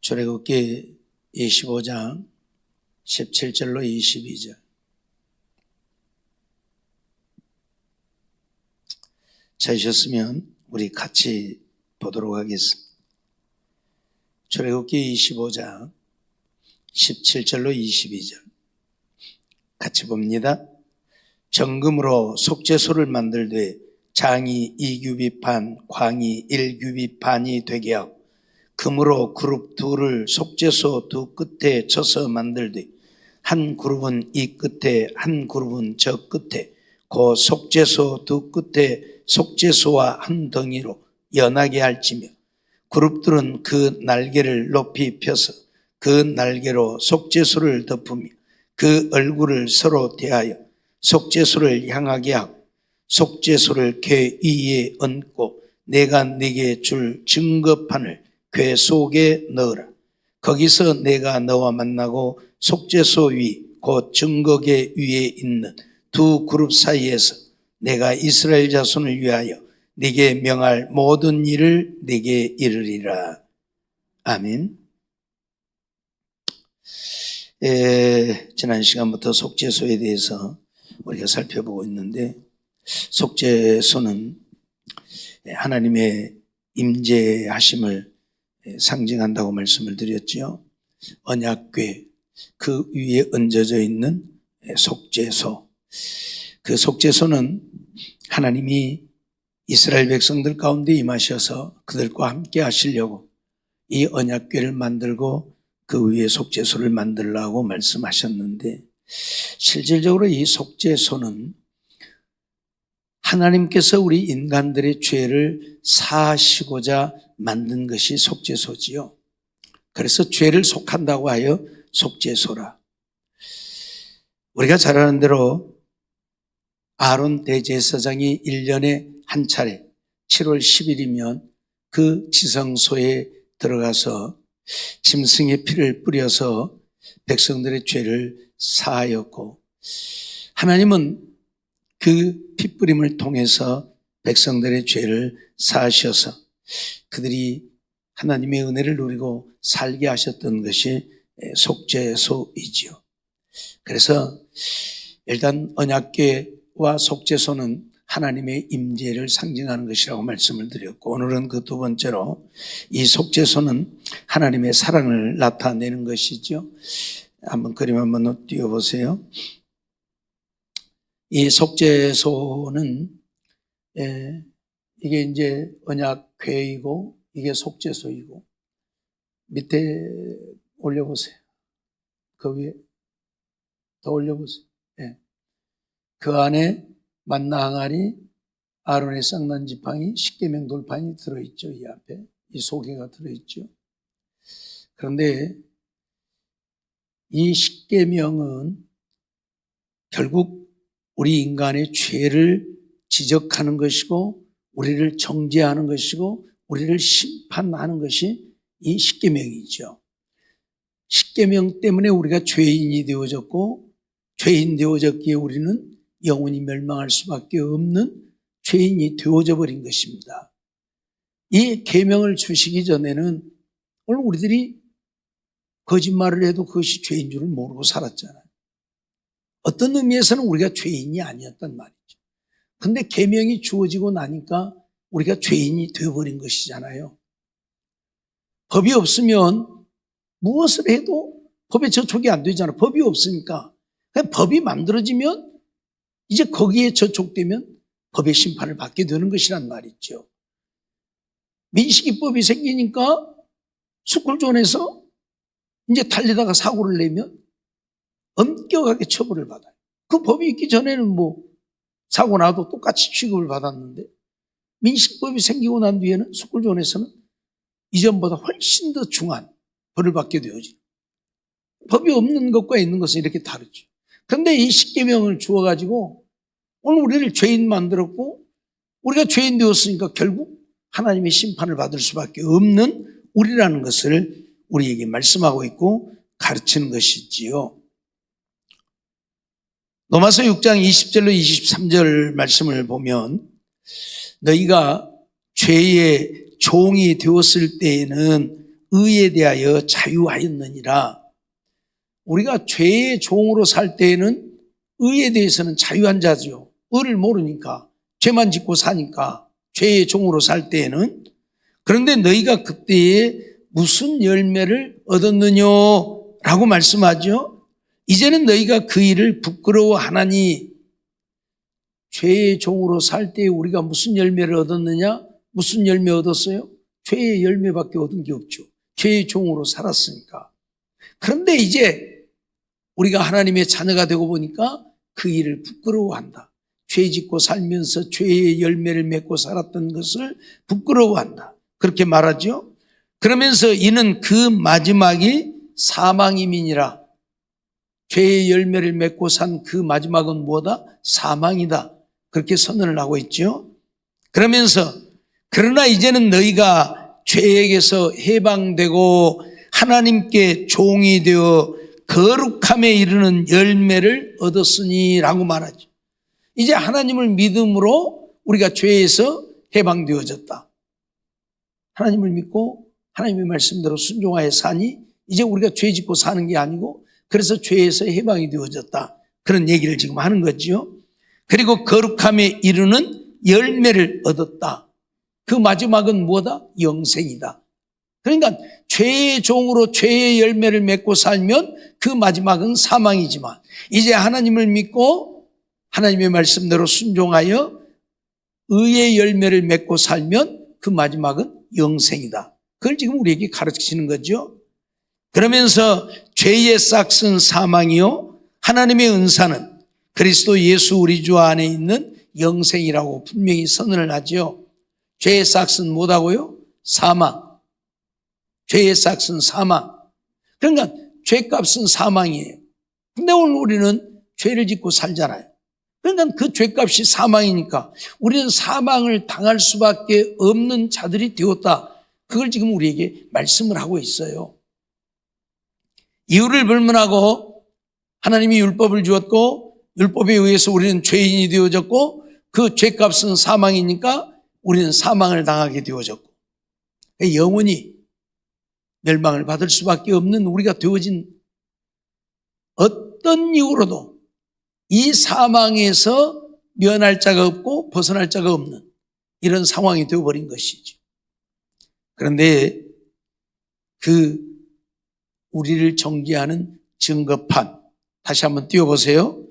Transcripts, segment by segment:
출애굽기 25장 17절로 22절. 찾으셨으면 우리 같이 보도록 하겠습니다. 출애굽기 25장 17절로 22절 같이 봅니다. 정금으로 속죄소를 만들되 장이 2규빗 반, 광이 1규빗 반이 되게 하고 금으로 그룹 둘을 속죄소 두 끝에 쳐서 만들되 한 그룹은 이 끝에 한 그룹은 저 끝에 그 속죄소 두 끝에 속죄소와 한 덩이로 연하게 할지며 그룹들은 그 날개를 높이 펴서 그 날개로 속죄소를 덮으며 그 얼굴을 서로 대하여 속죄소를 향하게 하고 속죄소를 궤 위에 얹고 내가 네게 줄 증거판을 궤 속에 넣으라. 거기서 내가 너와 만나고 속죄소 위 곧 증거궤 위에 있는 두 그룹 사이에서 내가 이스라엘 자손을 위하여 네게 명할 모든 일을 네게 이르리라. 아멘. 지난 시간부터 속죄소에 대해서 우리가 살펴보고 있는데, 속죄소는 하나님의 임재하심을 상징한다고 말씀을 드렸죠. 언약궤 그 위에 얹어져 있는 속죄소, 그 속죄소는 하나님이 이스라엘 백성들 가운데 임하셔서 그들과 함께 하시려고 이 언약궤를 만들고 그 위에 속죄소를 만들라고 말씀하셨는데, 실질적으로 이 속죄소는 하나님께서 우리 인간들의 죄를 사하시고자 만든 것이 속죄소지요. 그래서 죄를 속한다고 하여 속죄소라. 우리가 잘 아는 대로 아론 대제사장이 1년에 한 차례 7월 10일이면 그 지성소에 들어가서 짐승의 피를 뿌려서 백성들의 죄를 사하였고, 하나님은 그 피뿌림을 통해서 백성들의 죄를 사하셔서 그들이 하나님의 은혜를 누리고 살게 하셨던 것이 속죄소이지요. 그래서 일단 언약궤와 속죄소는 하나님의 임재를 상징하는 것이라고 말씀을 드렸고, 오늘은 그 두 번째로 이 속죄소는 하나님의 사랑을 나타내는 것이죠. 한번 그림 한번 띄워보세요. 이 속죄소는 이게 이제 언약궤이고 이게 속죄소이고, 밑에 올려보세요. 그 위에 더 올려보세요. 그 안에 만나 항아리, 아론의 쌍난 지팡이, 십계명 돌판이 들어있죠. 이 앞에 이 소개가 들어있죠. 그런데 이 십계명은 결국 우리 인간의 죄를 지적하는 것이고 우리를 정죄하는 것이고 우리를 심판하는 것이 이 십계명이죠. 십계명 때문에 우리가 죄인이 되어졌고, 죄인 되어졌기에 우리는 영원히 멸망할 수밖에 없는 죄인이 되어져 버린 것입니다. 이 계명을 주시기 전에는 오늘 우리들이 거짓말을 해도 그것이 죄인 줄을 모르고 살았잖아요. 어떤 의미에서는 우리가 죄인이 아니었단 말이죠. 근데 계명이 주어지고 나니까 우리가 죄인이 되어버린 것이잖아요. 법이 없으면 무엇을 해도 법에 저촉이 안 되잖아요. 법이 없으니까. 그냥 법이 만들어지면 이제 거기에 저촉되면 법의 심판을 받게 되는 것이란 말이죠. 민식이법이 생기니까 스쿨존에서 이제 달리다가 사고를 내면 엄격하게 처벌을 받아요. 그 법이 있기 전에는 뭐 사고 나도 똑같이 취급을 받았는데, 민식법이 생기고 난 뒤에는 스쿨존에서는 이전보다 훨씬 더 중한 벌을 받게 되어지. 법이 없는 것과 있는 것은 이렇게 다르죠. 그런데 이 십계명을 주어가지고 오늘 우리를 죄인 만들었고, 우리가 죄인 되었으니까 결국 하나님의 심판을 받을 수밖에 없는 우리라는 것을 우리에게 말씀하고 있고 가르치는 것이지요. 로마서 6장 20절로 23절 말씀을 보면, 너희가 죄의 종이 되었을 때에는 의에 대하여 자유하였느니라. 우리가 죄의 종으로 살 때에는 의에 대해서는 자유한 자죠. 의를 모르니까, 죄만 짓고 사니까 죄의 종으로 살 때에는. 그런데 너희가 그때에 무슨 열매를 얻었느냐라고 말씀하죠. 이제는 너희가 그 일을 부끄러워하나니. 죄의 종으로 살 때에 우리가 무슨 열매를 얻었느냐? 무슨 열매 얻었어요? 죄의 열매밖에 얻은 게 없죠. 죄의 종으로 살았으니까. 그런데 이제 우리가 하나님의 자녀가 되고 보니까 그 일을 부끄러워한다. 죄 짓고 살면서 죄의 열매를 맺고 살았던 것을 부끄러워한다. 그렇게 말하죠. 그러면서 이는 그 마지막이 사망임이니라. 죄의 열매를 맺고 산 그 마지막은 뭐다? 사망이다. 그렇게 선언을 하고 있죠. 그러면서 그러나 이제는 너희가 죄에게서 해방되고 하나님께 종이 되어 거룩함에 이르는 열매를 얻었으니 라고 말하죠. 이제 하나님을 믿음으로 우리가 죄에서 해방되어졌다. 하나님을 믿고 하나님의 말씀대로 순종하여 사니 이제 우리가 죄 짓고 사는 게 아니고 그래서 죄에서 해방이 되어졌다. 그런 얘기를 지금 하는 거죠. 그리고 거룩함에 이르는 열매를 얻었다. 그 마지막은 뭐다? 영생이다. 그러니까 죄의 종으로 죄의 열매를 맺고 살면 그 마지막은 사망이지만 이제 하나님을 믿고 하나님의 말씀대로 순종하여 의의 열매를 맺고 살면 그 마지막은 영생이다. 그걸 지금 우리에게 가르치시는 거죠. 그러면서 죄의 싹은 사망이요 하나님의 은사는 그리스도 예수 우리 주 안에 있는 영생이라고 분명히 선언을 하죠. 죄의 싹은 뭐다고요? 사망. 죄의 싹은 사망. 그러니까 죄값은 사망이에요. 근데 오늘 우리는 죄를 짓고 살잖아요. 그러니까 그 죄값이 사망이니까 우리는 사망을 당할 수밖에 없는 자들이 되었다. 그걸 지금 우리에게 말씀을 하고 있어요. 이유를 불문하고 하나님이 율법을 주었고 율법에 의해서 우리는 죄인이 되어졌고 그 죄값은 사망이니까 우리는 사망을 당하게 되어졌고 영원히 멸망을 받을 수밖에 없는 우리가 되어진 어떤 이유로도 이 사망에서 면할 자가 없고 벗어날 자가 없는 이런 상황이 되어버린 것이죠. 그런데 그 우리를 정죄하는 증거판 다시 한번 띄워보세요.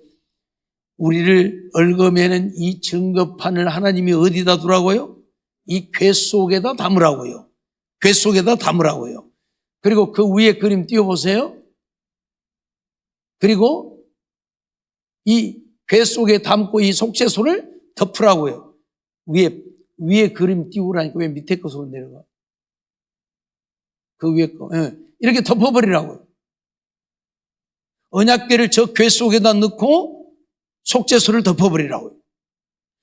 우리를 얽어매는 이 증거판을 하나님이 어디다 두라고요? 이 궤 속에다 담으라고요. 궤 속에다 담으라고요. 그리고 그 위에 그림 띄워보세요. 그리고 이 궤 속에 담고 이 속죄소를 덮으라고요. 위에 그림 띄우라니까 왜 밑에 것으로 내려가? 그 위에 거. 이렇게 덮어버리라고요. 언약궤를 저 궤 속에다 넣고 속죄소를 덮어버리라고요.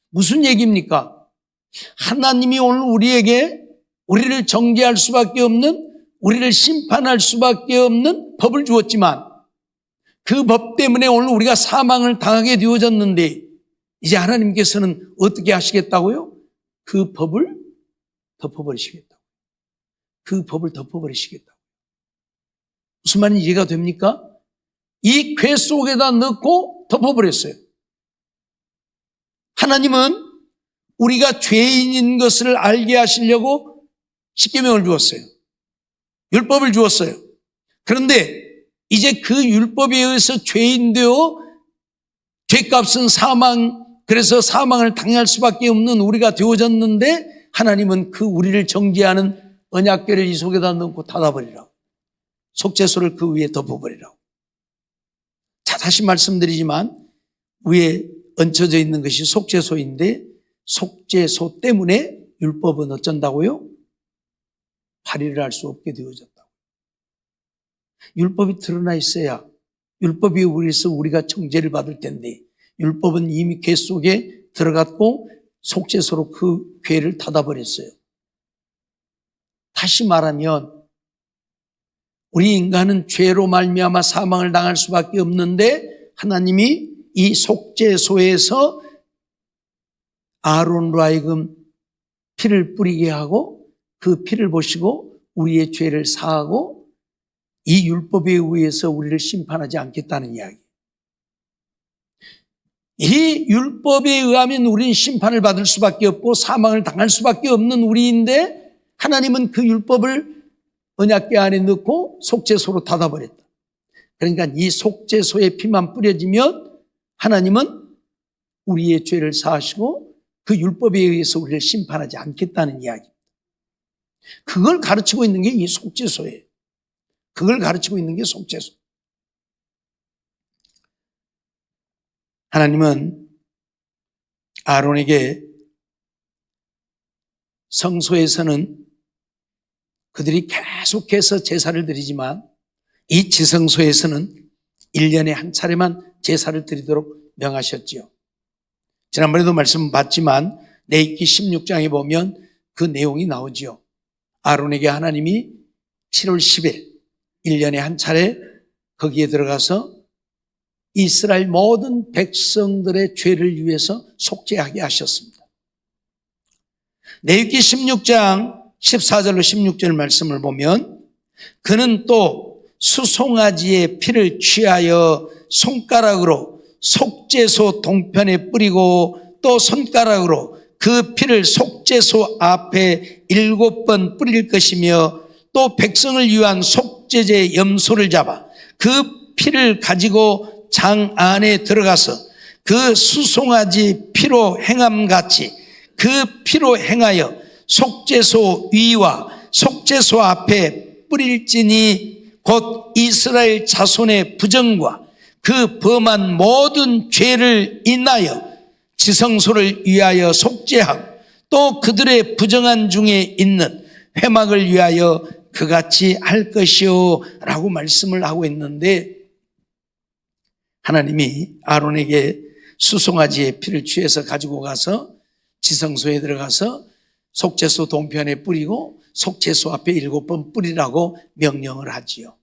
무슨 얘기입니까? 하나님이 오늘 우리를 정죄할 수밖에 없는 우리를 심판할 수밖에 없는 법을 주었지만 그 법 때문에 오늘 우리가 사망을 당하게 되어졌는데 이제 하나님께서는 어떻게 하시겠다고요? 그 법을 덮어버리시겠다고. 그 법을 덮어버리시겠다고. 무슨 말인지 이해가 됩니까? 이 궤 속에다 넣고 덮어버렸어요. 하나님은 우리가 죄인인 것을 알게 하시려고 십계명을 주었어요. 율법을 주었어요. 그런데 이제 그 율법에 의해서 죄인 되어 죄값은 사망, 그래서 사망을 당할 수밖에 없는 우리가 되어졌는데 하나님은 그 우리를 정죄하는 언약궤를 이 속에다 넣고 닫아버리라고. 속죄소를 그 위에 덮어버리라고. 자, 다시 말씀드리지만 위에 얹혀져 있는 것이 속죄소인데 속죄소 때문에 율법은 어쩐다고요? 발휘를 할 수 없게 되어졌다고. 율법이 드러나 있어야 율법이 우리에서 우리가 정죄를 받을 텐데 율법은 이미 궤 속에 들어갔고 속죄소로 그 궤를 닫아버렸어요. 다시 말하면 우리 인간은 죄로 말미암아 사망을 당할 수밖에 없는데 하나님이 이 속죄소에서 아론으로 하여금 피를 뿌리게 하고 그 피를 보시고 우리의 죄를 사하고 이 율법에 의해서 우리를 심판하지 않겠다는 이야기. 이 율법에 의하면 우리는 심판을 받을 수밖에 없고 사망을 당할 수밖에 없는 우리인데 하나님은 그 율법을 언약궤 안에 넣고 속죄소로 닫아버렸다. 그러니까 이 속죄소의 피만 뿌려지면 하나님은 우리의 죄를 사하시고 그 율법에 의해서 우리를 심판하지 않겠다는 이야기입니다. 그걸 가르치고 있는 게 이 속죄소예요. 그걸 가르치고 있는 게 속죄소. 하나님은 아론에게 성소에서는 그들이 계속해서 제사를 드리지만 이 지성소에서는 1년에 한 차례만 제사를 드리도록 명하셨지요. 지난번에도 말씀받지만 레위기 16장에 보면 그 내용이 나오지요. 아론에게 하나님이 7월 10일 1년에 한 차례 거기에 들어가서 이스라엘 모든 백성들의 죄를 위해서 속죄하게 하셨습니다. 레위기 16장 14절로 16절 말씀을 보면 그는 또 수송아지의 피를 취하여 손가락으로 속죄소 동편에 뿌리고 또 손가락으로 그 피를 속죄소 앞에 7번 뿌릴 것이며 또 백성을 위한 속죄제 염소를 잡아 그 피를 가지고 장 안에 들어가서 그 수송아지 피로 행함같이 그 피로 행하여 속죄소 위와 속죄소 앞에 뿌릴지니 곧 이스라엘 자손의 부정과 그 범한 모든 죄를 인하여 지성소를 위하여 속죄하고 또 그들의 부정한 중에 있는 회막을 위하여 그같이 할 것이요 라고 말씀을 하고 있는데 하나님이 아론에게 수송아지의 피를 취해서 가지고 가서 지성소에 들어가서 속죄소 동편에 뿌리고 속죄소 앞에 7번 뿌리라고 명령을 하지요.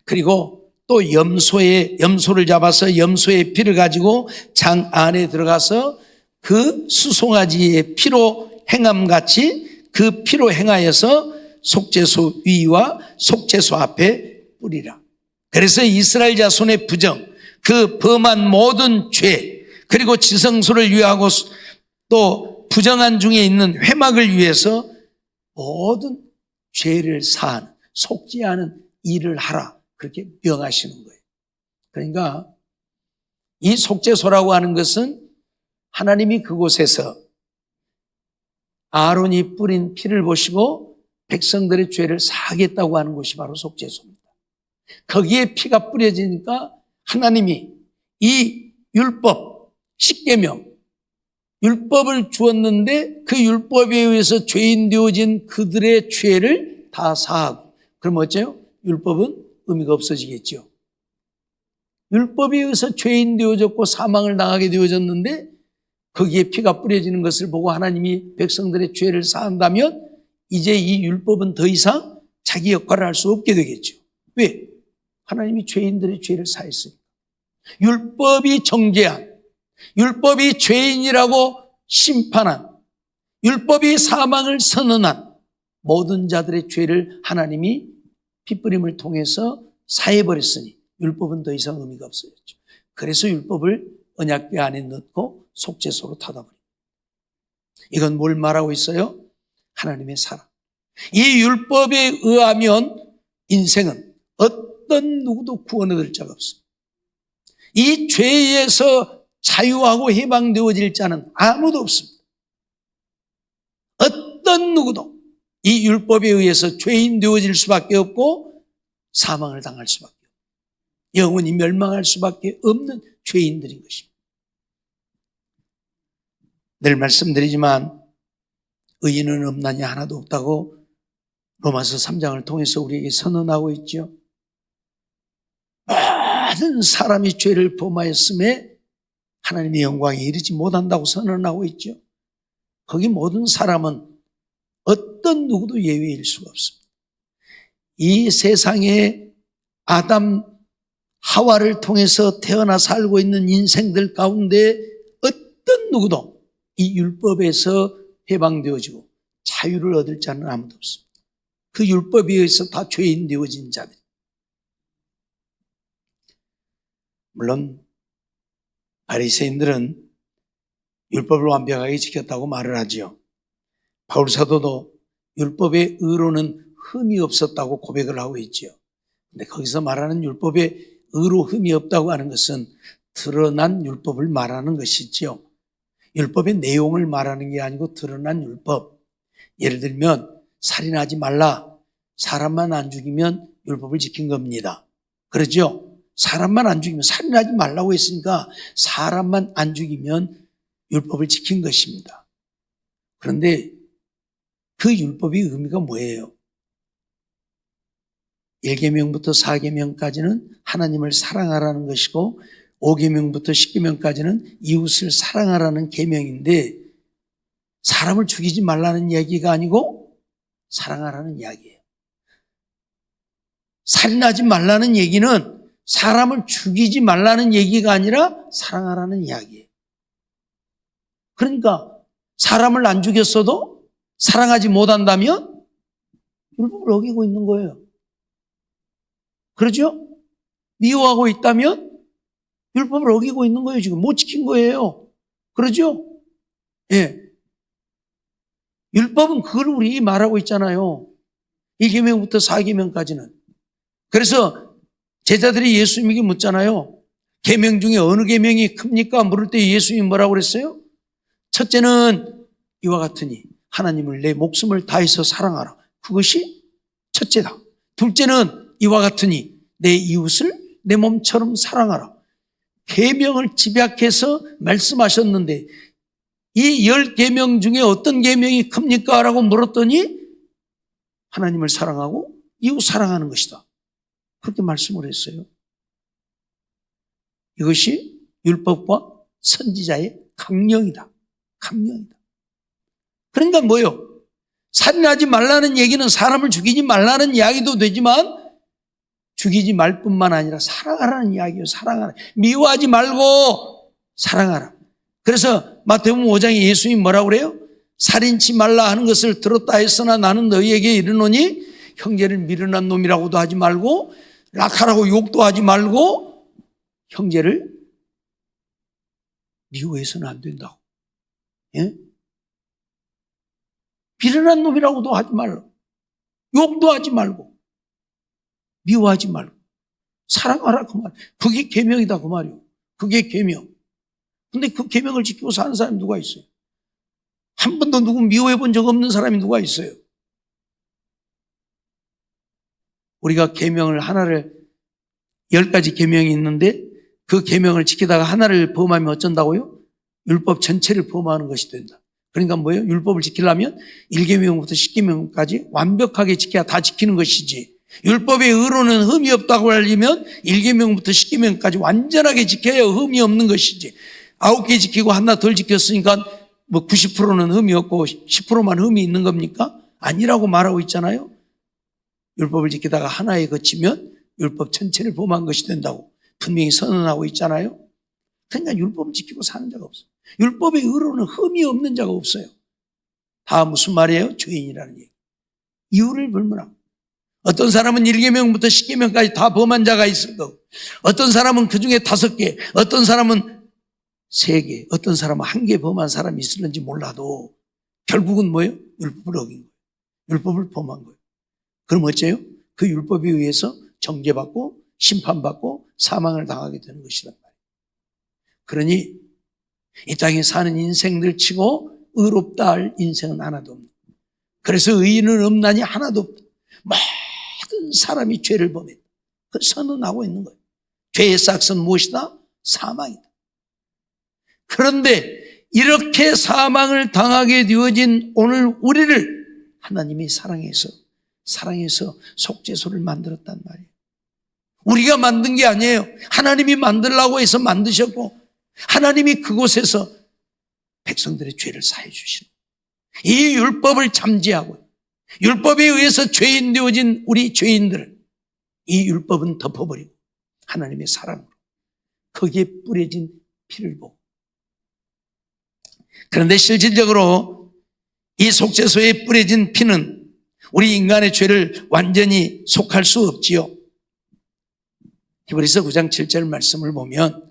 그리고 또 염소를 잡아서 염소의 피를 가지고 장 안에 들어가서 그 수송아지의 피로 행함같이 그 피로 행하여서 속죄소 위와 속죄소 앞에 뿌리라. 그래서 이스라엘 자손의 부정, 그 범한 모든 죄, 그리고 지성소를 위하고 또 부정한 중에 있는 회막을 위해서 모든 죄를 사하는, 속죄하는 일을 하라. 그렇게 명하시는 거예요. 그러니까 이 속죄소라고 하는 것은 하나님이 그곳에서 아론이 뿌린 피를 보시고 백성들의 죄를 사하겠다고 하는 곳이 바로 속죄소입니다. 거기에 피가 뿌려지니까 하나님이 이 율법, 십계명, 율법을 주었는데 그 율법에 의해서 죄인 되어진 그들의 죄를 다 사하고, 그럼 어째요? 율법은 의미가 없어지겠죠. 율법에 의해서 죄인 되어졌고 사망을 당하게 되어졌는데 거기에 피가 뿌려지는 것을 보고 하나님이 백성들의 죄를 사한다면 이제 이 율법은 더 이상 자기 역할을 할 수 없게 되겠죠. 왜? 하나님이 죄인들의 죄를 사했으니까. 율법이 정죄한, 율법이 죄인이라고 심판한, 율법이 사망을 선언한 모든 자들의 죄를 하나님이 피뿌림을 통해서 사해버렸으니 율법은 더 이상 의미가 없어졌죠. 그래서 율법을 언약궤 안에 넣고 속죄소로 닫아버립니다. 이건 뭘 말하고 있어요? 하나님의 사랑. 이 율법에 의하면 인생은 어떤 누구도 구원 얻을 자가 없습니다. 이 죄에서 자유하고 해방되어질 자는 아무도 없습니다. 어떤 누구도 이 율법에 의해서 죄인 되어질 수밖에 없고 사망을 당할 수밖에 없고 영원히 멸망할 수밖에 없는 죄인들인 것입니다. 늘 말씀드리지만 의인은 없나니 하나도 없다고 로마서 3장을 통해서 우리에게 선언하고 있죠. 모든 사람이 죄를 범하였음에 하나님의 영광에 이르지 못한다고 선언하고 있죠. 거기 모든 사람은 어떤 누구도 예외일 수가 없습니다. 이 세상에 아담, 하와를 통해서 태어나 살고 있는 인생들 가운데 어떤 누구도 이 율법에서 해방되어지고 자유를 얻을 자는 아무도 없습니다. 그 율법에 의해서 다 죄인 되어진 자들. 물론 바리새인들은 율법을 완벽하게 지켰다고 말을 하지요. 바울 사도도 율법의 의로는 흠이 없었다고 고백을 하고 있지요. 근데 거기서 말하는 율법의 의로 흠이 없다고 하는 것은 드러난 율법을 말하는 것이지요. 율법의 내용을 말하는 게 아니고 드러난 율법. 예를 들면 살인하지 말라. 사람만 안 죽이면 율법을 지킨 겁니다. 그러죠? 사람만 안 죽이면, 살인하지 말라고 했으니까 사람만 안 죽이면 율법을 지킨 것입니다. 그런데 그 율법의 의미가 뭐예요? 1계명부터 4계명까지는 하나님을 사랑하라는 것이고 5계명부터 10계명까지는 이웃을 사랑하라는 계명인데 사람을 죽이지 말라는 이야기가 아니고 사랑하라는 이야기예요. 살인하지 말라는 얘기는 사람을 죽이지 말라는 얘기가 아니라 사랑하라는 이야기예요. 그러니까 사람을 안 죽였어도 사랑하지 못한다면 율법을 어기고 있는 거예요. 그렇죠? 미워하고 있다면 율법을 어기고 있는 거예요. 지금 못 지킨 거예요. 그렇죠? 예. 율법은 그걸 우리 말하고 있잖아요. 1계명부터 4계명까지는. 그래서 제자들이 예수님에게 묻잖아요. 계명 중에 어느 계명이 큽니까? 물을 때 예수님이 뭐라고 그랬어요? 첫째는 이와 같으니 하나님을 내 목숨을 다해서 사랑하라. 그것이 첫째다. 둘째는 이와 같으니 내 이웃을 내 몸처럼 사랑하라. 계명을 집약해서 말씀하셨는데 이 10계명 중에 어떤 계명이 큽니까? 라고 물었더니 하나님을 사랑하고 이웃 사랑하는 것이다. 그렇게 말씀을 했어요. 이것이 율법과 선지자의 강령이다. 강령이다. 그러니까 뭐예요? 살인하지 말라는 얘기는 사람을 죽이지 말라는 이야기도 되지만 죽이지 말 뿐만 아니라 사랑하라는 이야기예요. 사랑하라. 미워하지 말고 사랑하라. 그래서 마태복음 5장에 예수님이 뭐라고 그래요? 살인치 말라 하는 것을 들었다 했으나 나는 너희에게 이르노니 형제를 미련한 놈이라고도 하지 말고 낙하라고 욕도 하지 말고 형제를 미워해서는 안 된다고. 예? 미련한 놈이라고도 하지 말고 욕도 하지 말고 미워하지 말고 사랑하라 그 말. 그게 계명이다 그 말이요. 그게 계명. 근데 그 계명을 지키고 사는 사람이 누가 있어요? 한 번도 누구 미워해 본 적 없는 사람이 누가 있어요? 우리가 계명을 하나를 10가지 계명이 있는데 그 계명을 지키다가 하나를 범하면 어쩐다고요? 율법 전체를 범하는 것이 된다. 그러니까 뭐예요? 율법을 지키려면 1계명부터 10계명까지 완벽하게 지켜야 다 지키는 것이지. 율법의 의로는 흠이 없다고 하려면 1계명부터 10계명까지 완전하게 지켜야 흠이 없는 것이지. 9개 지키고 하나 덜 지켰으니까 뭐 90%는 흠이 없고 10%만 흠이 있는 겁니까? 아니라고 말하고 있잖아요. 율법을 지키다가 하나에 그치면 율법 전체를 범한 것이 된다고 분명히 선언하고 있잖아요. 그러니까 율법을 지키고 사는 자가 없어요. 율법의 의로는 흠이 없는 자가 없어요. 다 무슨 말이에요? 죄인이라는 얘기. 이유를 불문하고. 어떤 사람은 1계명부터 10계명까지 다 범한 자가 있을 거고, 어떤 사람은 그 중에 5개, 어떤 사람은 3개, 어떤 사람은 1개 범한 사람이 있을는지 몰라도 결국은 뭐예요? 율법을 어긴 거예요. 율법을 범한 거예요. 그럼 어째요? 그 율법에 의해서 정죄받고 심판받고 사망을 당하게 되는 것이란 말이에요. 그러니 이 땅에 사는 인생들 치고 의롭다 할 인생은 하나도 없는 거예요. 그래서 의인은 없나니 하나도 없다. 모든 사람이 죄를 범했다. 그 선언하고 있는 거예요. 죄의 싹은 무엇이다? 사망이다. 그런데 이렇게 사망을 당하게 되어진 오늘 우리를 하나님이 사랑해서 속죄소를 만들었단 말이에요. 우리가 만든 게 아니에요. 하나님이 만들라고 해서 만드셨고 하나님이 그곳에서 백성들의 죄를 사해 주시는 거예요. 이 율법을 잠재하고 율법에 의해서 죄인 되어진 우리 죄인들을 이 율법은 덮어버리고 하나님의 사랑으로 거기에 뿌려진 피를 보고, 그런데 실질적으로 이 속죄소에 뿌려진 피는 우리 인간의 죄를 완전히 속할 수 없지요. 히브리서 9장 7절 말씀을 보면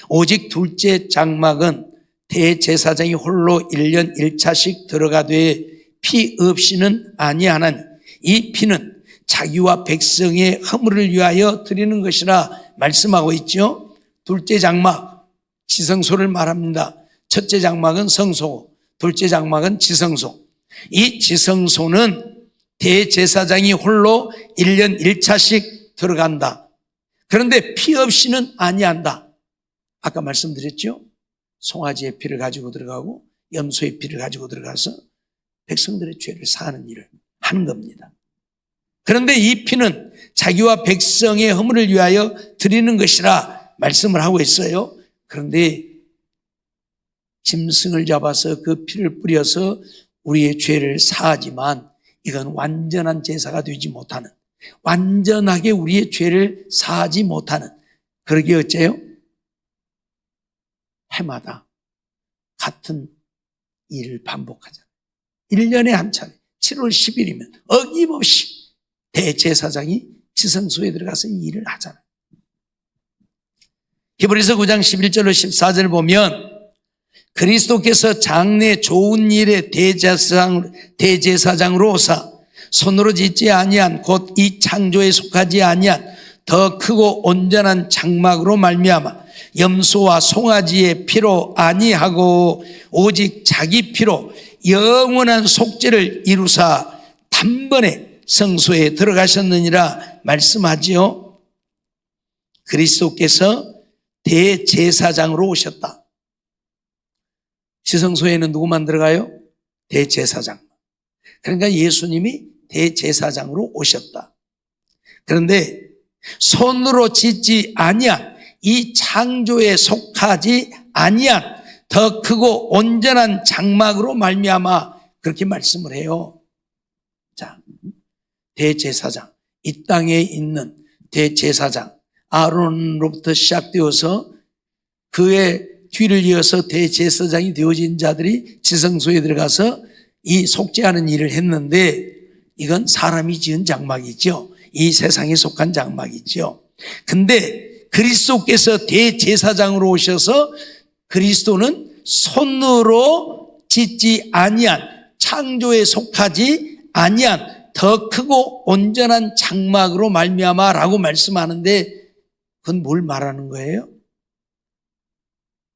오직 둘째 장막은 대제사장이 홀로 1년 1차씩 들어가되 피 없이는 아니하나니 이 피는 자기와 백성의 허물을 위하여 드리는 것이라 말씀하고 있죠. 둘째 장막, 지성소를 말합니다. 첫째 장막은 성소, 둘째 장막은 지성소. 이 지성소는 대제사장이 홀로 1년 1차씩 들어간다. 그런데 피 없이는 아니한다. 아까 말씀드렸죠. 송아지의 피를 가지고 들어가고 염소의 피를 가지고 들어가서 백성들의 죄를 사하는 일을 하는 겁니다. 그런데 이 피는 자기와 백성의 허물을 위하여 드리는 것이라 말씀을 하고 있어요. 그런데 짐승을 잡아서 그 피를 뿌려서 우리의 죄를 사하지만 이건 완전한 제사가 되지 못하는, 완전하게 우리의 죄를 사하지 못하는, 그러게 어째요? 해마다 같은 일을 반복하잖아요. 1년에 한 차례 7월 10일이면 어김없이 대제사장이 지성소에 들어가서 이 일을 하잖아요. 히브리서 9장 11절로 14절 보면 그리스도께서 장래 좋은 일의 대제사장으로 오사 손으로 짓지 아니한 곧 이 창조에 속하지 아니한 더 크고 온전한 장막으로 말미암아 염소와 송아지의 피로 아니하고 오직 자기 피로 영원한 속죄를 이루사 단번에 성소에 들어가셨느니라 말씀하지요. 그리스도께서 대제사장으로 오셨다. 지성소에는 누구만 들어가요? 대제사장. 그러니까 예수님이 대제사장으로 오셨다. 그런데 손으로 짓지 아니한 이 창조에 속하지 아니한 더 크고 온전한 장막으로 말미암아 그렇게 말씀을 해요. 자, 대제사장, 이 땅에 있는 대제사장 아론으로부터 시작되어서 그의 뒤를 이어서 대제사장이 되어진 자들이 지성소에 들어가서 이 속죄하는 일을 했는데 이건 사람이 지은 장막이죠. 이 세상에 속한 장막이죠. 근데 그리스도께서 대제사장으로 오셔서 그리스도는 손으로 짓지 아니한 창조에 속하지 아니한 더 크고 온전한 장막으로 말미암아라고 말씀하는데 그건 뭘 말하는 거예요?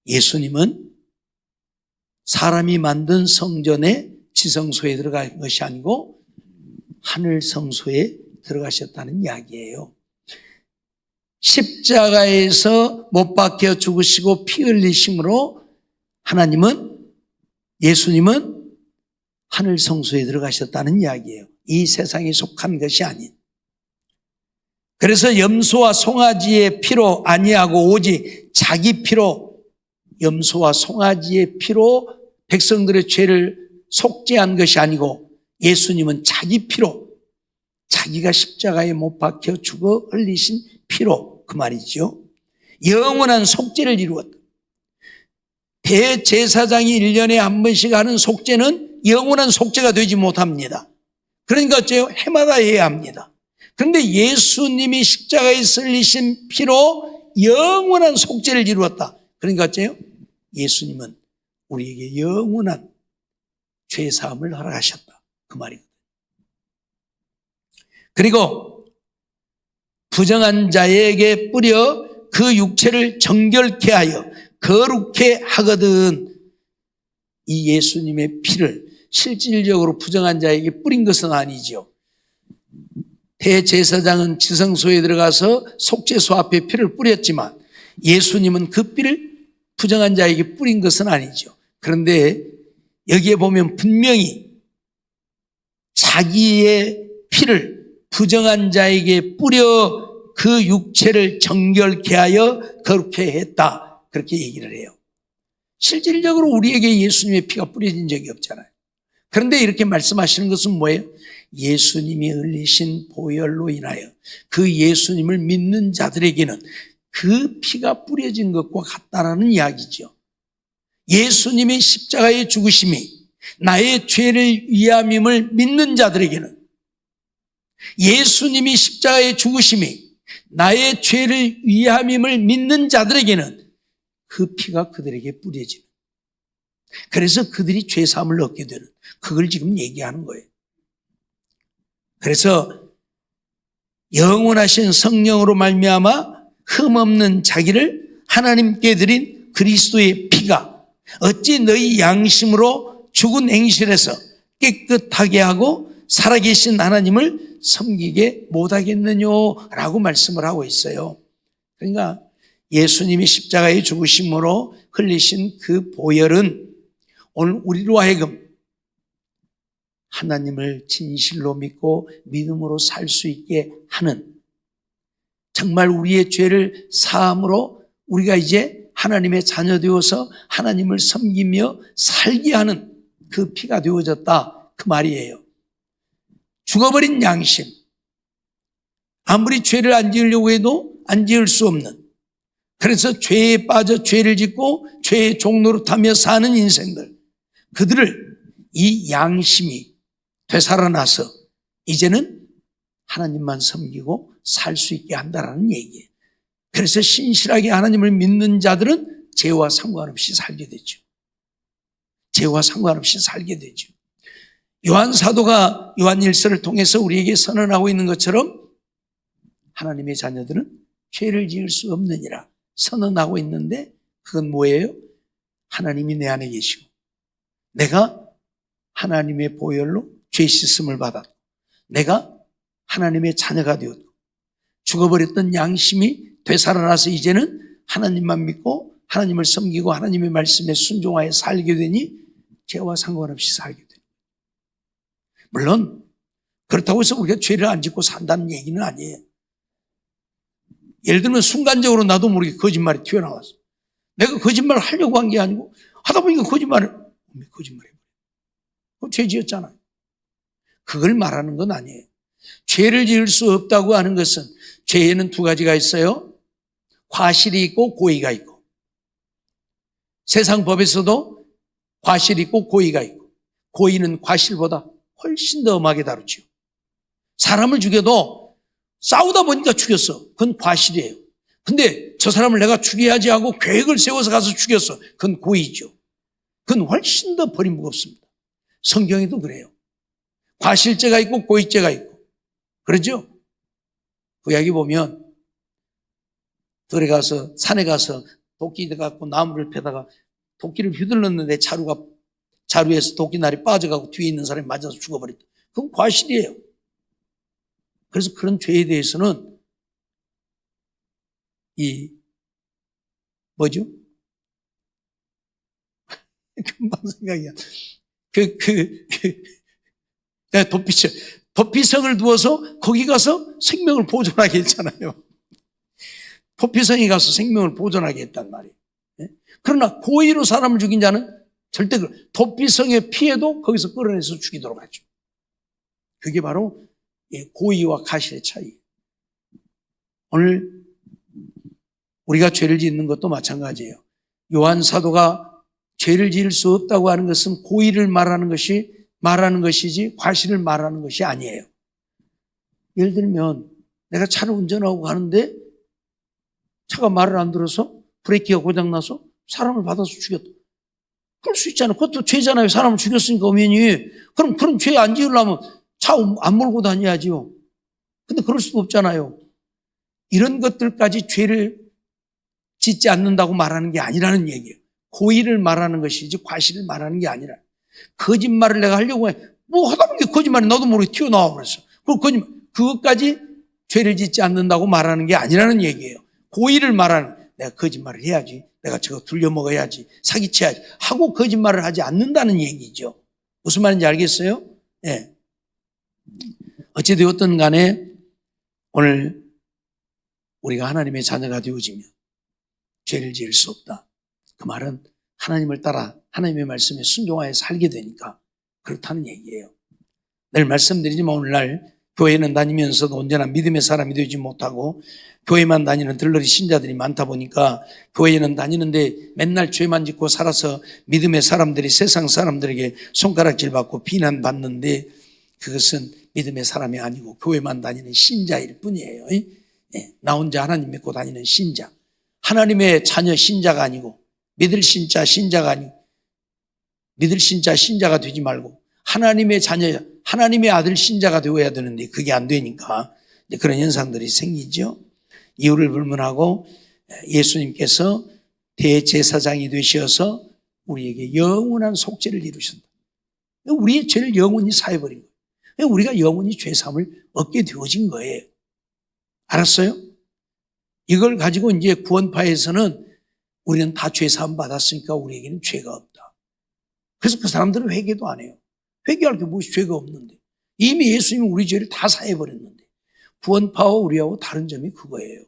예수님은 사람이 만든 성전의 지성소에 들어간 것이 아니고 하늘 성소에 들어가셨다는 이야기예요. 십자가에서 못 박혀 죽으시고 피 흘리심으로 예수님은 하늘 성소에 들어가셨다는 이야기예요. 이 세상에 속한 것이 아닌. 그래서 염소와 송아지의 피로 아니하고 오직 자기 피로, 염소와 송아지의 피로 백성들의 죄를 속죄한 것이 아니고 예수님은 자기 피로, 자기가 십자가에 못 박혀 죽어 흘리신 피로, 그 말이죠. 영원한 속죄를 이루었다. 대제사장이 1년에 한 번씩 하는 속죄는 영원한 속죄가 되지 못합니다. 그러니까 어째요? 해마다 해야 합니다. 그런데 예수님이 십자가에 흘리신 피로 영원한 속죄를 이루었다. 그러니까 어째요? 예수님은 우리에게 영원한 죄사함을 허락하셨다. 그 말이거든요. 그리고 부정한 자에게 뿌려 그 육체를 정결케 하여 거룩케 하거든. 이 예수님의 피를 실질적으로 부정한 자에게 뿌린 것은 아니죠. 대제사장은 지성소에 들어가서 속죄소 앞에 피를 뿌렸지만 예수님은 그 피를 부정한 자에게 뿌린 것은 아니죠. 그런데 여기에 보면 분명히 자기의 피를 부정한 자에게 뿌려 그 육체를 정결케 하여 거룩케 했다. 그렇게 얘기를 해요. 실질적으로 우리에게 예수님의 피가 뿌려진 적이 없잖아요. 그런데 이렇게 말씀하시는 것은 뭐예요? 예수님이 흘리신 보혈로 인하여 그 예수님을 믿는 자들에게는 그 피가 뿌려진 것과 같다라는 이야기죠. 예수님의 십자가의 죽으심이 나의 죄를 위함임을 믿는 자들에게는 예수님이 십자가에 죽으심이 나의 죄를 위함임을 믿는 자들에게는 그 피가 그들에게 뿌려지는, 그래서 그들이 죄사함을 얻게 되는, 그걸 지금 얘기하는 거예요. 그래서 영원하신 성령으로 말미암아 흠없는 자기를 하나님께 드린 그리스도의 피가 어찌 너희 양심으로 죽은 행실에서 깨끗하게 하고 살아계신 하나님을 섬기게 못하겠느냐라고 말씀을 하고 있어요. 그러니까 예수님이 십자가의 죽으심으로 흘리신 그 보혈은 오늘 우리로 하여금 하나님을 진실로 믿고 믿음으로 살 수 있게 하는, 정말 우리의 죄를 사함으로 우리가 이제 하나님의 자녀 되어서 하나님을 섬기며 살게 하는 그 피가 되어졌다, 그 말이에요. 죽어버린 양심, 아무리 죄를 안 지으려고 해도 안 지을 수 없는, 그래서 죄에 빠져 죄를 짓고 죄의 종로로 타며 사는 인생들, 그들을 이 양심이 되살아나서 이제는 하나님만 섬기고 살 수 있게 한다는 얘기예요. 그래서 신실하게 하나님을 믿는 자들은 죄와 상관없이 살게 되죠. 죄와 상관없이 살게 되죠. 요한 사도가 요한 1서를 통해서 우리에게 선언하고 있는 것처럼 하나님의 자녀들은 죄를 지을 수 없느니라 선언하고 있는데, 그건 뭐예요? 하나님이 내 안에 계시고 내가 하나님의 보혈로 죄 씻음을 받았고 내가 하나님의 자녀가 되었고 죽어버렸던 양심이 되살아나서 이제는 하나님만 믿고 하나님을 섬기고 하나님의 말씀에 순종하여 살게 되니 죄와 상관없이 살게 돼요. 물론 그렇다고 해서 우리가 죄를 안 짓고 산다는 얘기는 아니에요. 예를 들면 순간적으로 나도 모르게 거짓말이 튀어나왔어. 내가 거짓말을 하려고 한 게 아니고 하다 보니까 거짓말해버려. 그럼 죄 지었잖아요. 그걸 말하는 건 아니에요. 죄를 지을 수 없다고 하는 것은, 죄에는 두 가지가 있어요. 과실이 있고 고의가 있고, 세상 법에서도 과실이 있고 고의가 있고, 고의는 과실보다 훨씬 더 엄하게 다루죠. 사람을 죽여도 싸우다 보니까 죽였어. 그건 과실이에요. 근데 저 사람을 내가 죽여야지 하고 계획을 세워서 가서 죽였어. 그건 고의죠. 그건 훨씬 더 벌이 무겁습니다. 성경에도 그래요. 과실죄가 있고 고의죄가 있고 그러죠. 구약에 보면 들에 가서 산에 가서 도끼 갖고 나무를 패다가 도끼를 휘둘렀는데 자루에서 도끼날이 빠져가고 뒤에 있는 사람이 맞아서 죽어버렸다. 그건 과실이에요. 그래서 그런 죄에 대해서는 금방 생각이 나. 내가 도피성을 두어서 거기 가서 생명을 보존하게 했잖아요. 도피성에 가서 생명을 보존하게 했단 말이에요. 그러나 고의로 사람을 죽인 자는 절대 도피성에 피해도 거기서 끌어내서 죽이도록 하죠. 그게 바로 고의와 과실의 차이예요. 오늘 우리가 죄를 짓는 것도 마찬가지예요. 요한 사도가 죄를 지을 수 없다고 하는 것은 고의를 말하는 것이지 과실을 말하는 것이 아니에요. 예를 들면 내가 차를 운전하고 가는데 차가 말을 안 들어서 브레이크가 고장나서 사람을 받아서 죽였다. 그럴 수 있잖아요. 그것도 죄잖아요. 사람을 죽였으니까 엄연히. 그럼 그런 죄 안 지으려면 차 안 몰고 다녀야지요. 근데 그럴 수도 없잖아요. 이런 것들까지 죄를 짓지 않는다고 말하는 게 아니라는 얘기예요. 고의를 말하는 것이지 과실을 말하는 게 아니라. 거짓말을 내가 하려고 해. 뭐 하다 보니까 거짓말이 나도 모르게 튀어나와 버렸어. 그것까지 죄를 짓지 않는다고 말하는 게 아니라는 얘기예요. 고의를 말하는, 내가 거짓말을 해야지, 내가 저거 들려먹어야지, 사기쳐야지 하고 거짓말을 하지 않는다는 얘기죠. 무슨 말인지 알겠어요? 네. 어찌되었든 간에 오늘 우리가 하나님의 자녀가 되어지면 죄를 지을 수 없다. 그 말은 하나님을 따라 하나님의 말씀에 순종하여 살게 되니까 그렇다는 얘기예요. 늘 말씀드리지만 오늘날 교회는 다니면서도 언제나 믿음의 사람이 되지 못하고 교회만 다니는 들러리 신자들이 많다 보니까 교회는 다니는데 맨날 죄만 짓고 살아서 믿음의 사람들이 세상 사람들에게 손가락질 받고 비난받는데, 그것은 믿음의 사람이 아니고 교회만 다니는 신자일 뿐이에요. 예, 나 혼자 하나님 믿고 다니는 신자. 하나님의 자녀 신자가 아니고 믿을 신자 신자가 아니고 믿을 신자 신자가 되지 말고 하나님의 자녀 하나님의 아들 신자가 되어야 되는데 그게 안 되니까 그런 현상들이 생기죠. 이유를 불문하고 예수님께서 대제사장이 되셔서 우리에게 영원한 속죄를 이루셨다. 우리의 죄를 영원히 사해버린 거예요. 우리가 영원히 죄사함을 얻게 되어진 거예요. 알았어요? 이걸 가지고 이제 구원파에서는 우리는 다 죄사함 받았으니까 우리에게는 죄가 없다. 그래서 그 사람들은 회개도 안 해요. 회개할 게 무엇이 죄가 없는데. 이미 예수님이 우리 죄를 다 사해버렸는데. 구원파와 우리하고 다른 점이 그거예요.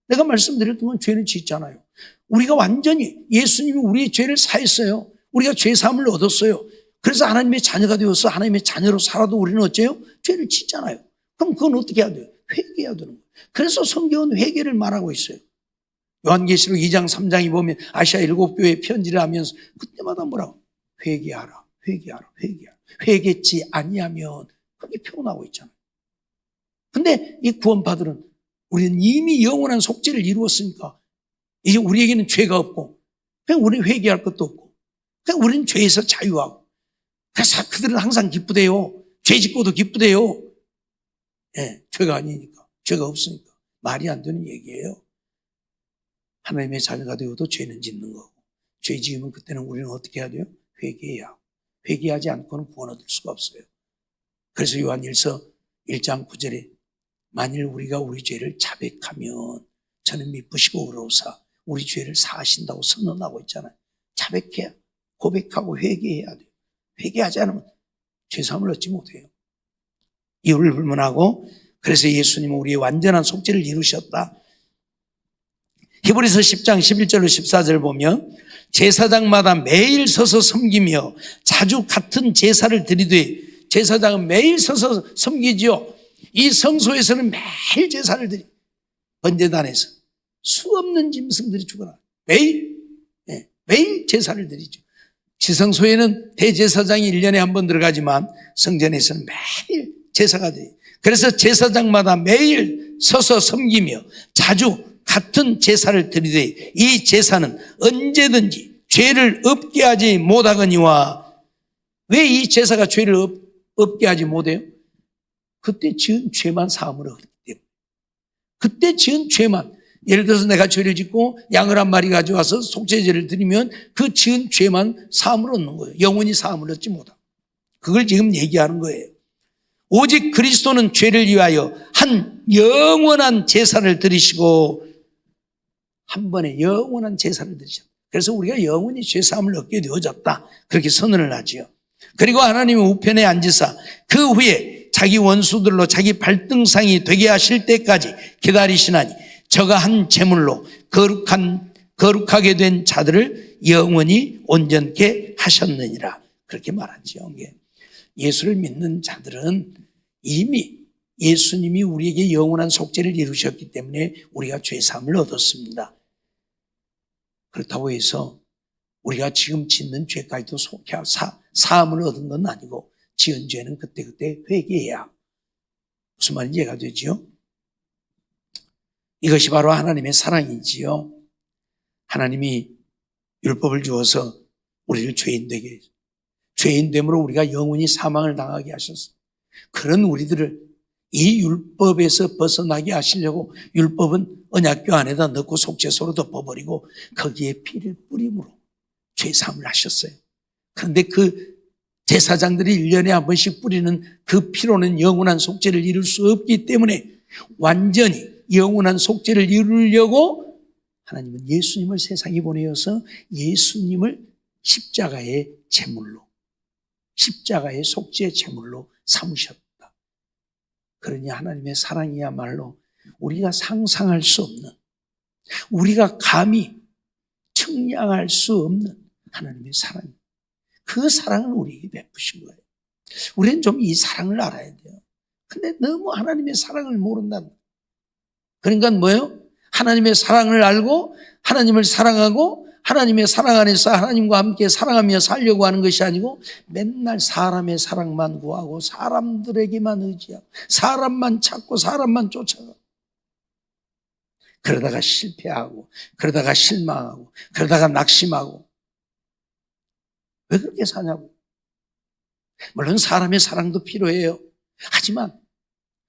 내가 말씀드렸던 건 죄는 짓잖아요. 우리가 완전히 예수님이 우리의 죄를 사했어요. 우리가 죄사함을 얻었어요. 그래서 하나님의 자녀가 되어서 하나님의 자녀로 살아도 우리는 어째요? 죄를 짓잖아요. 그럼 그건 어떻게 해야 돼요? 회개해야 되는 거예요. 그래서 성경은 회개를 말하고 있어요. 요한계시록 2장 3장에 보면 아시아 7교회에 편지를 하면서 그때마다 뭐라고? 회개하라, 회개하라, 회개하라. 회개치 아니하면 그게 표현하고 있잖아요. 근데 이 구원파들은 우리는 이미 영원한 속죄를 이루었으니까 이제 우리에게는 죄가 없고 그냥 우리는 회개할 것도 없고 그냥 우리는 죄에서 자유하고 그래서 그들은 항상 기쁘대요. 죄 짓고도 기쁘대요. 예, 죄가 아니니까 죄가 없으니까 말이 안 되는 얘기예요. 하나님의 자녀가 되어도 죄는 짓는 거고 죄 지으면 그때는 우리는 어떻게 해야 돼요? 회개해야 하고 회개하지 않고는 구원 얻을 수가 없어요. 그래서 요한일서 1장 9절에 만일 우리가 우리 죄를 자백하면 저는 미쁘시고 의로우사 우리 죄를 사하신다고 선언하고 있잖아요. 자백해야 고백하고 회개해야 돼요. 회개하지 않으면 죄사함을 얻지 못해요. 이유를 불문하고 그래서 예수님은 우리의 완전한 속죄를 이루셨다. 히브리서 10장 11절로 14절 보면 제사장마다 매일 서서 섬기며 자주 같은 제사를 드리되 제사장은 매일 서서 섬기지요. 이 성소에서는 매일 제사를 드리 번제단에서 수없는 짐승들이 죽어나 매일 매일 제사를 드리죠. 지성소에는 대제사장이 1년에 한 번 들어가지만 성전에서는 매일 제사가 돼요. 그래서 제사장마다 매일 서서 섬기며 자주 같은 제사를 드리되 이 제사는 언제든지 죄를 없게 하지 못하거니와 왜 이 제사가 죄를 없게 하지 못해요? 그때 지은 죄만 사함을 얻기 때문에 그때 지은 죄만 예를 들어서 내가 죄를 짓고 양을 한 마리 가져와서 속죄제를 드리면 그 지은 죄만 사함을 얻는 거예요. 영원히 사함을 얻지 못하고 그걸 지금 얘기하는 거예요. 오직 그리스도는 죄를 위하여 한 영원한 제사를 드리시고 한 번에 영원한 제사를 드리셨다. 그래서 우리가 영원히 죄사함을 얻게 되어졌다. 그렇게 선언을 하지요. 그리고 하나님의 우편에 앉으사 그 후에 자기 원수들로 자기 발등상이 되게 하실 때까지 기다리시나니 저가 한 제물로 거룩하게 된 자들을 영원히 온전케 하셨느니라. 그렇게 말하지요. 예수를 믿는 자들은 이미 예수님이 우리에게 영원한 속죄를 이루셨기 때문에 우리가 죄사함을 얻었습니다. 그렇다고 해서 우리가 지금 짓는 죄까지도 속해 사함을 얻은 건 아니고 지은 죄는 그때그때 회개해야 무슨 말인지 이해가 되지요? 이것이 바로 하나님의 사랑이지요. 하나님이 율법을 주어서 우리를 죄인되게 죄인됨으로 우리가 영원히 사망을 당하게 하셨어요. 그런 우리들을 이 율법에서 벗어나게 하시려고 율법은 언약궤 안에다 넣고 속죄소로 덮어버리고 거기에 피를 뿌림으로 죄사함을 하셨어요. 그런데 그 제사장들이 1년에 한 번씩 뿌리는 그 피로는 영원한 속죄를 이룰 수 없기 때문에 완전히 영원한 속죄를 이루려고 하나님은 예수님을 세상에 보내어서 예수님을 십자가의 제물로 십자가의 속죄 제물로 삼으셨다. 그러니 하나님의 사랑이야말로 우리가 상상할 수 없는 우리가 감히 측량할 수 없는 하나님의 사랑. 그 사랑을 우리에게 베푸신 거예요. 우리는 좀 이 사랑을 알아야 돼요. 근데 너무 하나님의 사랑을 모른다는 거예요. 그러니까 뭐예요? 하나님의 사랑을 알고 하나님을 사랑하고 하나님의 사랑 안에서 하나님과 함께 사랑하며 살려고 하는 것이 아니고 맨날 사람의 사랑만 구하고 사람들에게만 의지하고 사람만 찾고 사람만 쫓아가고 그러다가 실패하고 그러다가 실망하고 그러다가 낙심하고 왜 그렇게 사냐고. 물론 사람의 사랑도 필요해요. 하지만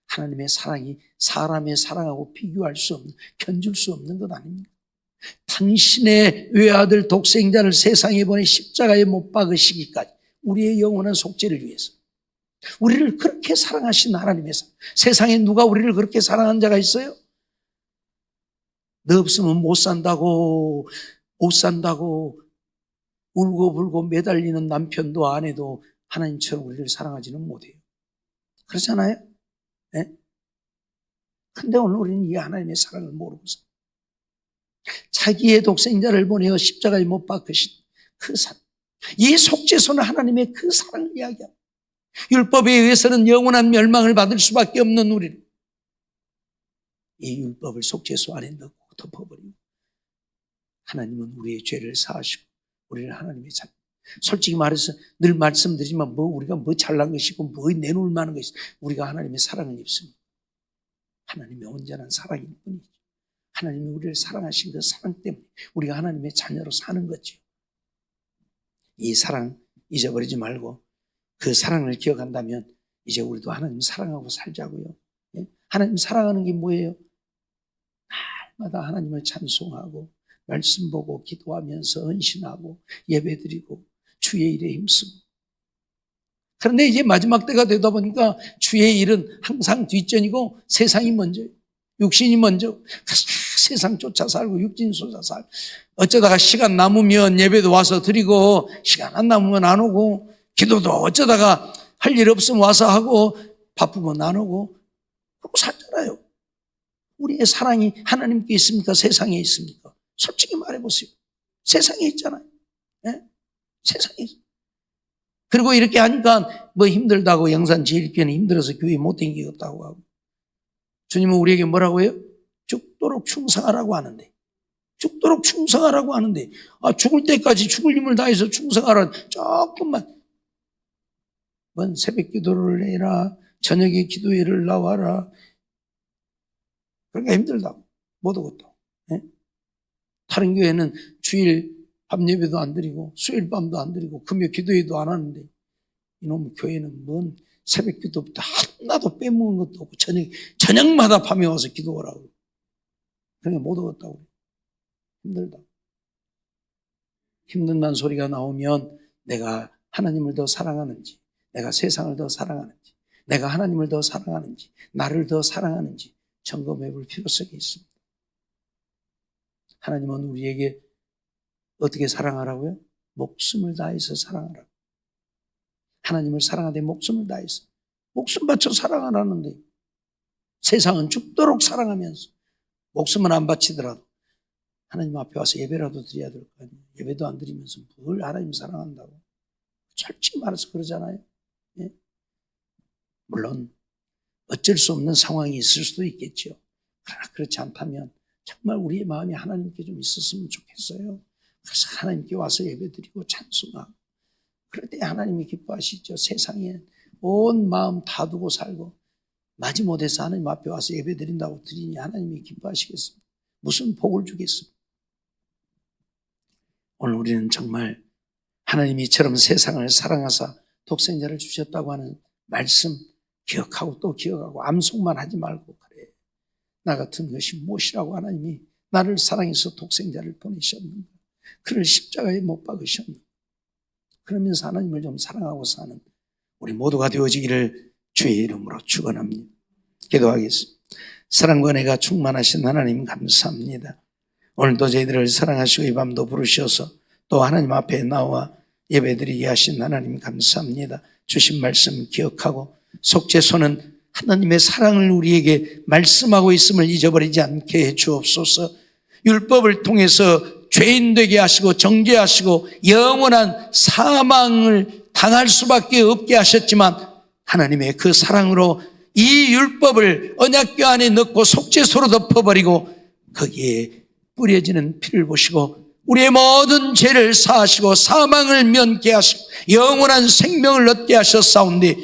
하나님의 사랑이 사람의 사랑하고 비교할 수 없는, 견줄 수 없는 것 아닙니까? 당신의 외아들 독생자를 세상에 보내 십자가에 못 박으시기까지 우리의 영원한 속죄를 위해서 우리를 그렇게 사랑하신 하나님의 사랑. 세상에 누가 우리를 그렇게 사랑한 자가 있어요? 너 없으면 못 산다고 울고불고 매달리는 남편도 아내도 하나님처럼 우리를 사랑하지는 못해요. 그렇잖아요? 네? 근데 오늘 우리는 이 하나님의 사랑을 모르고서 자기의 독생자를 보내어 십자가에 못 박으신 그 사랑, 이 속죄소는 하나님의 그 사랑을 이야기합니다. 율법에 의해서는 영원한 멸망을 받을 수밖에 없는 우리를 이 율법을 속죄소 안에 넣고 덮어버리고 하나님은 우리의 죄를 사하시고 우리를 하나님의 자녀. 솔직히 말해서 늘 말씀드리지만 우리가 잘난 것이고 내놓을 만한 것이 우리가 하나님의 사랑을 입습니다. 하나님의 온전한 사랑일 뿐이죠. 하나님이 우리를 사랑하신 그 사랑 때문에 우리가 하나님의 자녀로 사는 거죠. 이 사랑 잊어버리지 말고 그 사랑을 기억한다면 이제 우리도 하나님 사랑하고 살자고요. 하나님 사랑하는 게 뭐예요? 날마다 하나님을 찬송하고 말씀 보고 기도하면서 헌신하고 예배드리고 주의 일에 힘쓰고. 그런데 이제 마지막 때가 되다 보니까 주의 일은 항상 뒷전이고 세상이 먼저예요. 육신이 먼저. 세상 쫓아 살고 육신 쫓아 살고 어쩌다가 시간 남으면 예배도 와서 드리고 시간 안 남으면 안 오고 기도도 어쩌다가 할 일 없으면 와서 하고 바쁘면 안 오고 그러고 살잖아요. 우리의 사랑이 하나님께 있습니까? 세상에 있습니까? 솔직히 말해보세요. 세상에 있잖아요. 네? 세상에 있어요. 그리고 이렇게 하니까 힘들다고 영산제일교회는 힘들어서 교회 못 다니겠다고 하고 주님은 우리에게 뭐라고 해요? 죽도록 충성하라고 하는데 죽도록 충성하라고 하는데 죽을 때까지 죽을 힘을 다해서 충성하라. 조금만 새벽 기도를 해라. 저녁에 기도회를 나와라. 그러니까 힘들다고 못 오겠다고. 네? 다른 교회는 주일 밤 예배도 안 드리고 수요일 밤도 안 드리고 금요 기도회도 안 하는데 이놈 교회는 새벽 기도부터 하나도 빼먹은 것도 없고 저녁마다 밤에 와서 기도하라고. 그러니까 못 오겠다고. 힘들다. 힘든다는 소리가 나오면 내가 하나님을 더 사랑하는지 내가 세상을 더 사랑하는지 내가 하나님을 더 사랑하는지 나를 더 사랑하는지 점검해 볼 필요성이 있습니다. 하나님은 우리에게 어떻게 사랑하라고요? 목숨을 다해서 사랑하라고. 하나님을 사랑하되 목숨을 다해서 목숨 바쳐 사랑하라는데 세상은 죽도록 사랑하면서 목숨은 안 바치더라도 하나님 앞에 와서 예배라도 드려야 될 거 아니에요. 예배도 안 드리면서 뭘 하나님 사랑한다고. 솔직히 말해서 그러잖아요. 예? 물론 어쩔 수 없는 상황이 있을 수도 있겠죠. 그러나 그렇지 않다면 정말 우리의 마음이 하나님께 좀 있었으면 좋겠어요. 그래서 하나님께 와서 예배드리고 찬송하고 그럴 때 하나님이 기뻐하시죠. 세상에 온 마음 다 두고 살고 마지못해서 하나님 앞에 와서 예배드린다고 드리니 하나님이 기뻐하시겠습니다. 무슨 복을 주겠습니까? 오늘 우리는 정말 하나님이 이처럼 세상을 사랑하사 독생자를 주셨다고 하는 말씀 기억하고 또 기억하고 암송만 하지 말고 그래. 나 같은 것이 무엇이라고 하나님이 나를 사랑해서 독생자를 보내셨는가. 그를 십자가에 못 박으셨는가. 그러면서 하나님을 좀 사랑하고 사는 우리 모두가 되어지기를 주의 이름으로 축원합니다. 기도하겠습니다. 사랑과 은혜가 충만하신 하나님 감사합니다. 오늘도 저희들을 사랑하시고 이 밤도 부르셔서 또 하나님 앞에 나와 예배드리게 하신 하나님 감사합니다. 주신 말씀 기억하고 속죄소는 하나님의 사랑을 우리에게 말씀하고 있음을 잊어버리지 않게 해 주옵소서. 율법을 통해서 죄인 되게 하시고 정죄하시고 영원한 사망을 당할 수밖에 없게 하셨지만 하나님의 그 사랑으로 이 율법을 언약궤 안에 넣고 속죄소로 덮어버리고 거기에 뿌려지는 피를 보시고 우리의 모든 죄를 사하시고 사망을 면케 하시고 영원한 생명을 얻게 하셨사온데,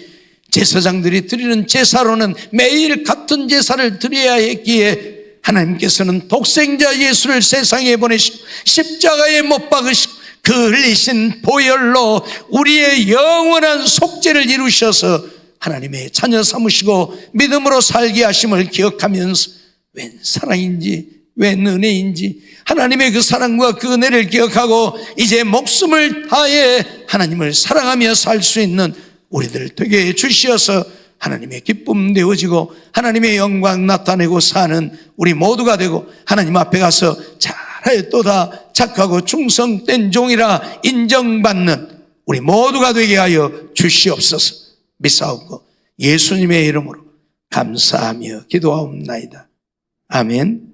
제사장들이 드리는 제사로는 매일 같은 제사를 드려야 했기에 하나님께서는 독생자 예수를 세상에 보내시고 십자가에 못 박으시고 그 흘리신 보혈로 우리의 영원한 속죄를 이루셔서 하나님의 자녀 삼으시고 믿음으로 살게 하심을 기억하면서 웬 사랑인지 웬 은혜인지 하나님의 그 사랑과 그 은혜를 기억하고 이제 목숨을 다해 하나님을 사랑하며 살 수 있는 우리들 되게 해주시어서 하나님의 기쁨 되어지고 하나님의 영광 나타내고 사는 우리 모두가 되고 하나님 앞에 가서 잘하였도다 착하고 충성된 종이라 인정받는 우리 모두가 되게 하여 주시옵소서. 믿사옵고 예수님의 이름으로 감사하며 기도하옵나이다. 아멘.